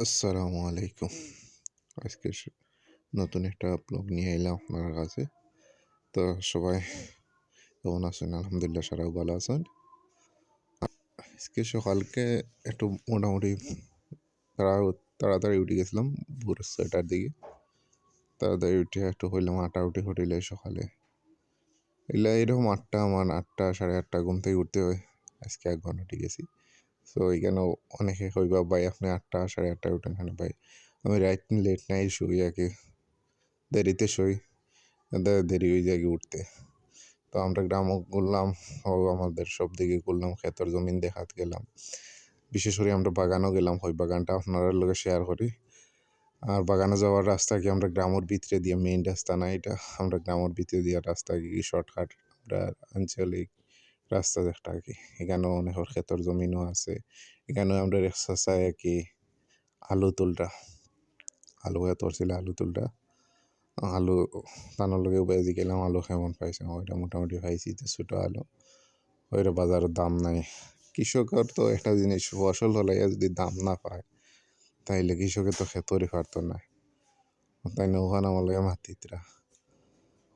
আসসালামু আলাইকুম। আজকে নতুন একটা ব্লগ নিয়ে এলাম আপনার কাছে। তো সবাই কেমন আছেন? আলহামদুলিল্লাহ সবাই ভালো আছেন। আজকে সকালকে একটু মোটামুটি তাড়াতাড়ি উঠে গেছিলাম ভোর 6টার দিকে। তাড়াতাড়ি উঠে একটু হইলাম আটাউটি হটিলে সকালে। এরকম 8টা আমার 8টা 8:30 ঘুম থেকে উঠতে হয়। আজকে 1 ঘন্টা উঠে গেছি। সো এখানেও অনেকে কইবা ভাই আপনি 8টা 8:30 উঠেন কেন ভাই? আমি রাইট লেট নাইট শুই আগে, দেরিতে শুই, দেরি হয়ে যায় উঠতে। তো আমরা গ্রামও ঘুরলাম ও আমাদের সব দিকে ঘুরলাম, ক্ষেতের জমিন দেখাতে গেলাম। বিশেষ করে আমরা বাগানও গেলাম, ওই বাগানটা আপনার লগে শেয়ার করি। আর বাগানে যাওয়ার রাস্তা কি আমরা গ্রামের ভিতরে দিয়ে, মেইন রাস্তা না এটা, আমরা গ্রামের ভিতরে দিয়ে রাস্তা কি শর্টকাট আমরা আঞ্চলিক রাস্তা একটা আর কি। এখানেও অনেক ক্ষেতের জমিনও আছে। এখানেও আমরা এক্সারসাইজ কি আলু তুলটা, আলু হয়ে তোরছিল আলু তুলটা, আলু তানোর লগে বেজি গেলাম। আলু কেমন পাইছে? ওইটা মোটামুটি পাইছি, তো ছোটো আলু, ওইটা বাজারের দাম নাই। কৃষকের তো একটা জিনিস, ফসল হলে যদি দাম না পায় তাইলে কৃষকের তো খেতরই পারতো না। তাই না? ওখানে আমার লগে মাতিতরা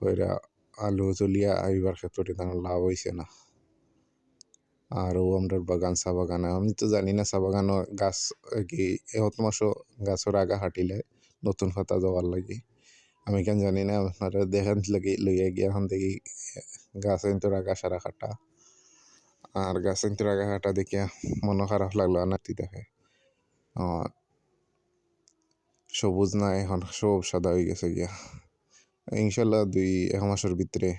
ওইরা আলু চলিয়া আইবার ক্ষেত্রে তার লাভ হয়েছে না। আর ও আমরা বাগান, চা বাগান, আমি তো জানি না চা বাগানও গাছ কি এহত মাসও গাছের আগা হাঁটিলে নতুন পাতা দেওয়ার লাগে। আমি কেন জানি না, আপনারা দেখেন লাগি লইয়া গিয়ে এখন দেখি গাছ তোর আগা সারা কাটা। আর গাছ তোর আগা কাটা দেখিয়া মনও খারাপ লাগলো। আনাতি দেখে সবুজ না, এখন সব সাদা হয়ে গেছে গিয়া। ইনশাল্লাহ 1 মাসের ভিতরে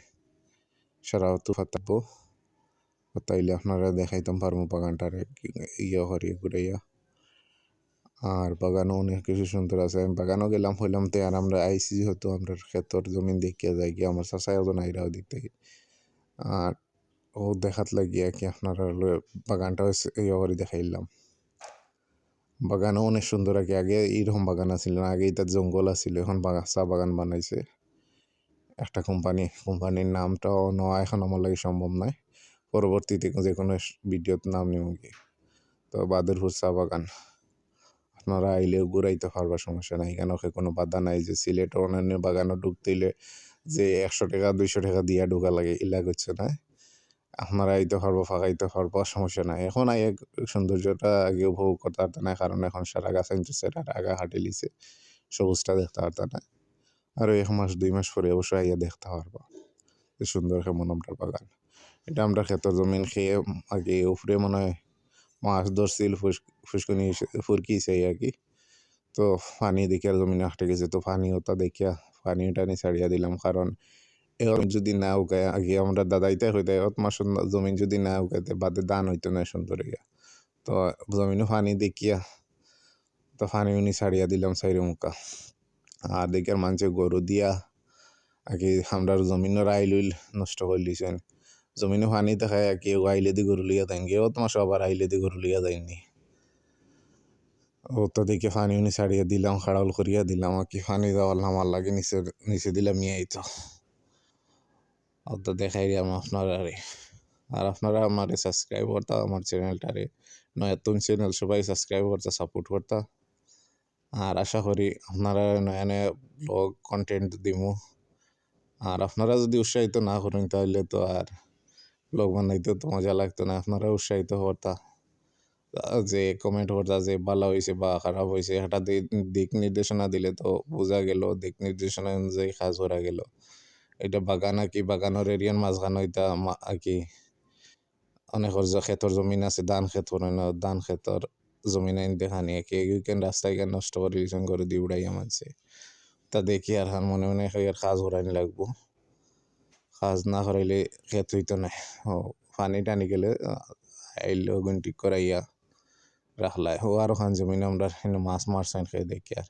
সারা তুফা থাকবো। তাইলে আপনারা দেখাইতাম পারবো বাগানটারে ইয়ে করিয়া ঘুরাইয়া। আর বাগানও অনেক কিছু সুন্দর আছে। আমি বাগানও গেলাম হইলাম তো, আর আমরা আইসি যেহেতু আমরা ক্ষেতর জমিন দেখিয়া যাই গিয়ে, আমার চাচাও তো নাইরাও দিক থেকে। আর ও দেখাত লাগিয়া কি আপনারা বাগানটাও ইয়ে করে দেখাইলাম। বাগানও অনেক সুন্দর আগে, আগে এইরকম বাগান আছিল না, আগে এটা জঙ্গল আছিল, এখন চা বাগান বানাইছে একটা কোম্পানির নামটাও নেওয়া এখন আমার লাগে সম্ভব নয়। পরবর্তীতে যে কোনো ভিডিওতে নাম নিব কি। তো বাদুরপুর চা বাগান আপনারা আইলেও ঘুরাইতে পারবার, সমস্যা নাই, কেন কোনো বাধা নাই। যে সিলেট অন্যান্য বাগানও ঢুকতে যে 100 টাকা 200 টাকা দিয়া ঢোকা লাগে, ইলা করছে না। আপনারা আইতে পারবো, ফাঁকাইতে পারবো, সমস্যা নাই। এখন সৌন্দর্যটা আগে উপভোগ করতে পারত না, কারণ এখন সারা গাছ আনতেছে, আগা হাঁটে লিছে, সবুজটা দেখতে পারত না। আর 1 মাস 2 মাস পরে অবশ্যই আইয়া দেখতে পারবো যে সুন্দর কেমন আমরা বাগান। এটা আমরা ক্ষেতের জমিন খেয়ে আগে উপরে মনে হয় মাছ ধরছিল, ফুসকুনি ফুরকিছে আর কি। তো পানি দেখিয়া জমিনে হাঁটে গেছে, তো পানি ওটা দেখিয়া পানি টানি ছাড়িয়া দিলাম। কারণ এখন যদি না উগায়, আগে আমরা দাদাইতে হইতে মাসের জমিন যদি না উগাইতে বাদে দান হইতো না সুন্দর হইয়া। তো জমিনে পানি দেখিয়া তো পানি উনি ছাড়িয়া দিলাম চাইরে মুখা। আর দেখিয়ার মানুষে গরু দিয়া আগে আমরা জমিনের আইলুইল নষ্ট করে দিছেন। জমিনে পানি দেখায় কেউ আইলে দি গরু লিয়া দেন, কেউ তোমার সবার আইলে দি গরু লিয়া দেয়নি। ও তো দেখে পানি উনি ছাড়িয়ে দিলাম, খাড়াল করিয়া দিলাম আর কি। পানি দেওয়ার আমার লাগে নিচে নিচে দিলাম নিয়ে তো ও তো দেখাই দিলাম আপনারা। আর আপনারা আমার সাবস্ক্রাইব করতা, আমার চ্যানেলটারে নতুন চ্যানেল, সবাই সাবস্ক্রাইব করতা, সাপোর্ট করতা। আর আশা করি আপনারা নয়া নয়া ব্লগ কন্টেন্ট দিমু। আর আপনারা যদি উৎসাহিত না করেন তাহলে তো আর ব্লগ বানাইতে তো মজা লাগতো না। আপনারা উৎসাহিত করতা, যে কমেন্ট করতা যে ভালো হয়েছে বা খারাপ হয়েছে, এটা দিক নির্দেশনা দিলে তো বোঝা গেল, দিক নির্দেশনা অনুযায়ী কাজ করা গেল। এটা বাগান আর কি, বাগানের এরিয়ার মাঝখানে হইতা আর কি অনেকের যে ক্ষেতর জমিন আছে, ধান ক্ষেত করে না, ধান ক্ষেতর জমিন আইন দেখা নিয়ে কে উইকেন্ড রাস্তায় গিয়ে নষ্ট করে দিয়েছেন, করে দিয়ে উড়াইয়া মানছে। তা দেখি আর হার মনে মনে আর কাজ করাইনি লাগবো। কাজ না করাইলে ক্ষেত হইতো না। ও পানি টানি গেলে আইলো গুনটি করাইয়া রাখলাই ও আরো খান জমিনে আমরা মাছ মারছেন খেয়ে দেখি। আর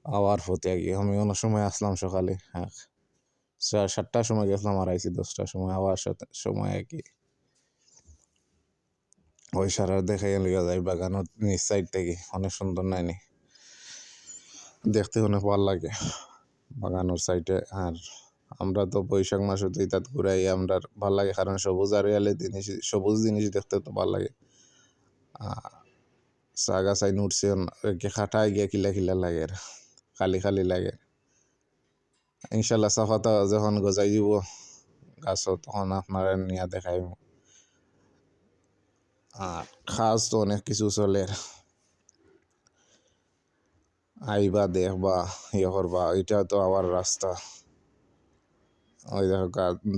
আবার ফতে গিয়ে আমি অন্য সময় আসলাম সকালে, হ্যাঁ 7টার সময় গেছিলাম আর আইসি 10টার সময়। আবার সময় আর কি ওই সারা দেখাই লিয়া যায় বাগানের নিচ সাইড থেকে, অনেক সুন্দর নাইনি, দেখতে অনেক ভালো লাগে বাগানোর সাইডে। আর আমরা তো বৈশাখ মাসে তো তাত ঘুরাই আমরা ভাল লাগে, কারণ সবুজ আর জিনিস, সবুজ জিনিস দেখতে তো ভালো লাগে। চা গাছাই নুটছে খাটাই গিয়া কিলা কিলা লাগে খালি খালি লাগে ইনশাল্লাহ চাফাতা যখন গজাই দিব গাছত তখন আপনারা নিয়ে দেখাইব আর খাস তো অনেক কিছু চলে আইবা দেখবা ইয়ে করবা এটা তো আবার রাস্তা ওই দেখো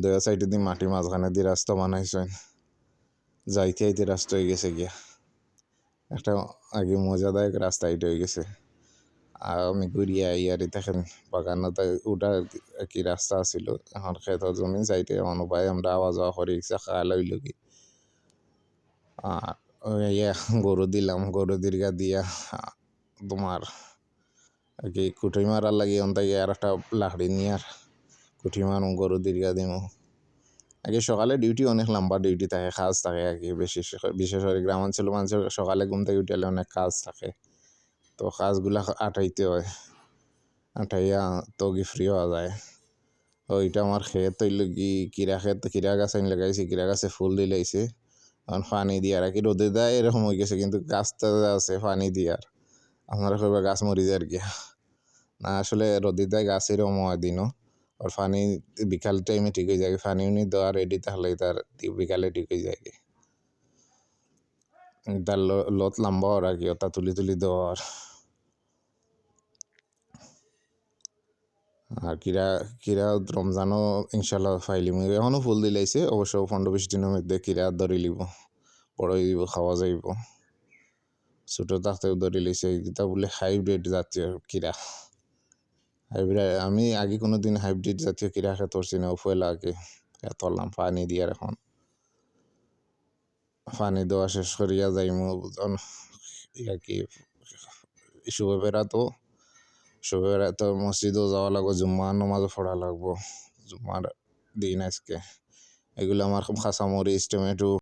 দুই সাইডে দিয়ে মাটি মাঝখানে দিয়ে রাস্তা বানাইছেন যাইতে আইতে রাস্তা হয়ে গেছে গিয়া একটা আগে মজাদায়ক রাস্তা এটা হয়ে গেছে আর আমি ঘুরিয়ে ইয়ার দেখেন বাগানতে ওটা কি রাস্তা ছিল এখন খেত জমি যাইতে এমন উপায় আমরা আওয়া যাওয়া করি খাল হইল কি আর গরু দিলাম গরু দীর্ঘা দিয়া তোমার কি কুঠি মারার লাগে অন্তাকে আর একটা লাকড়ি নিয়ে আর কুঠি মারুম গরু দীর্ঘা দিমু আগে সকালে ডিউটি অনেক লম্বা ডিউটি থাকে কাজ থাকে আর কি বিশেষ করে গ্রামাঞ্চল মানুষের সকালে ঘুম থেকে উঠলে অনেক কাজ থাকে তো কাজগুলা আটাইতে হয় আটাইয়া তো কি ফ্রি হওয়া যায় ওইটা আমার ক্ষেত হইল কি কিরা গাছ আইন লাগাইছে কিরা গাছে ফুল দিলাইছে এখন পানি দিয়ে আর কি রোদে দেয় এরকম হয়ে গেছে কিন্তু গাছটা আছে পানি দিয়ার আপনারা কইবা গাছ মরি যায় আর কি না আসলে রোদে দেয় গাছ এরকম হয় দিনও আর পানি বিকাল টাইমে ঠিক হয়ে যায় পানি উনি দেওয়া রেডি তাহলে তার বিকালে ঠিক হয়ে যায় তার লত লম্বা আর কি ওটা তুলি তুলি দেওয়ার আর কিরা রমজানও ইনশাল্লাহ ফাইলিম এখনও ফুল দিলাইছে অবশ্য 15-20 দিনের মধ্যে কিরা ধরে লিব বড় দিব খাওয়া যাইব ছোটো থাকতেও ধরে লিছে এটা বলে হাইব্রিড জাতীয় কিরা হাইব্রিড আমি আগে কোনো দিন হাইব্রিড জাতীয় কিরা খেতে পারছি না ফুয়েলা আগে এতলাম পানি দিয়ার এখন পানি দেওয়া শেষ করিয়া যাইমু বুঝন ইয়া কি শুভবেরা তো মসজিদও যাওয়া লাগবো জুম্মা নমাজও পড়া লাগবো জুম্মার দিন আজকে এগুলো আমার খুব খাসা মরিচ টমেটো